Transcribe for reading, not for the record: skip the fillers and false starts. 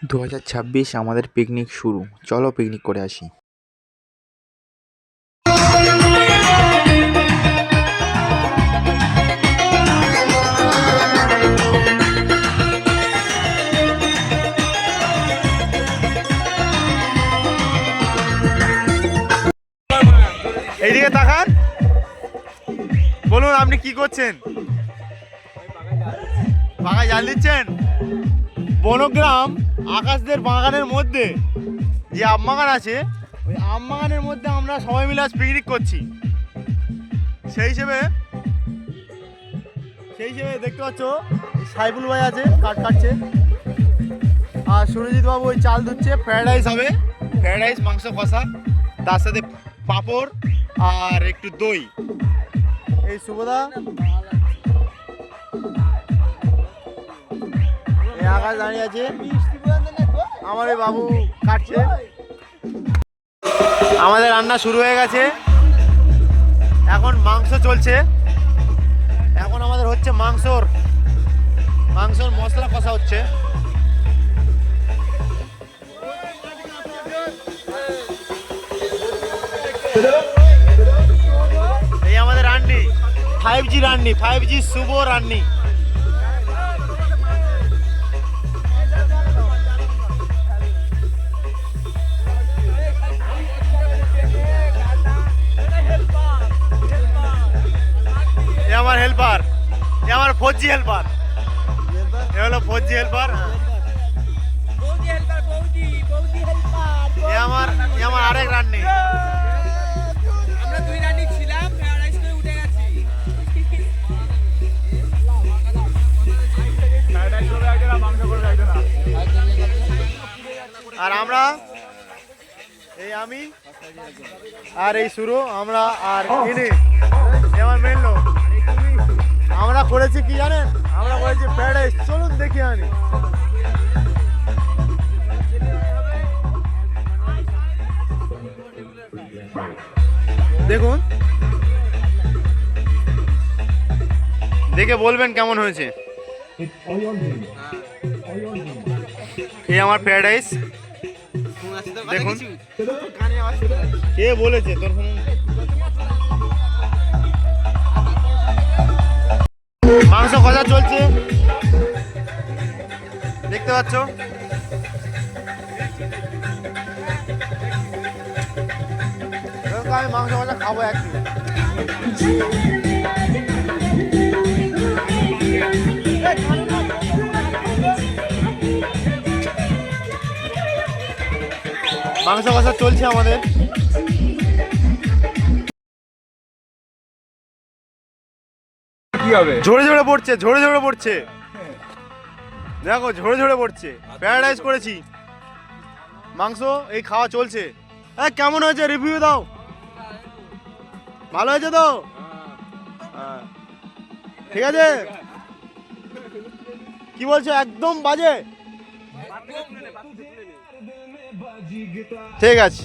2026 আমাদের পিকনিক শুরু, চলো পিকনিক করে আসি। এইদিকে তাকান, বলুন আপনি কি করছেন? পাকা জাল দিচ্ছেন? বনগ্রাম আকাশদের বাগানের মধ্যে যে আম বাগান আছে, ওই আম বাগানের মধ্যে আমরা সবাই মিলে আজ পিকনিক করছি। সেই হিসেবে দেখতে পাচ্ছ সাইফুল ভাই আছে, কাঠ কাটছে, আর সুরজিৎ বাবু ওই চাল ধুচ্ছে। ফ্রায়েড রাইস হবে, ফ্রায়েড রাইস, মাংস কষা, তার সাথে পাঁপড় আর একটু দই। এই শুভদা, এই আকাশ দাঁড়িয়ে আছে, আমার ওই বাবু কাটছে। আমাদের রান্না শুরু হয়ে গেছে, এখন মাংস চলছে। এখন আমাদের হচ্ছে মাংসর মশলা কষা হচ্ছে। এই আমাদের রান্নি 5G রান্নি, 5G শুভ রান্নি। এ আমার হেল্পার, এ আমার 4G হেল্পার, এ হলো 4G হেল্পার। এ আমার আরেক রান্নি। আমরা দুই রানী ছিলাম, প্যারাডাইস করে উঠে গেছি। আর আমরা, এই আমি আর এই শুরু, আমরা আর ইনি আমার মেন লোক। আমরা করেছি কি জানেন? আমরা করেছি প্যারাডাইস। চলুন দেখি আনি। দেখুন, দেখে বলবেন কেমন হয়েছে। এই আমার প্যারাডাইস দেখুন। কে বলেছে তোর ফোন? মাংস কষা চলছে, দেখতে পাচ্ছ। আমি মাংস কষা খাবো একদিন। মাংস কষা চলছে আমাদের। কি হবে? ঝরে ঝরে পড়ছে, ঝরে ঝরে পড়ছে, দেখো ঝরে ঝরে পড়ছে। প্যারাডাইস করেছি, মাংস এই খাওয়া চলছে। কেমন হয়েছে রিভিউ দাও। ভালো হয়েছে তো? হ্যাঁ, ঠিক আছে। কি বলছো? একদম বাজে? ঠিক আছে।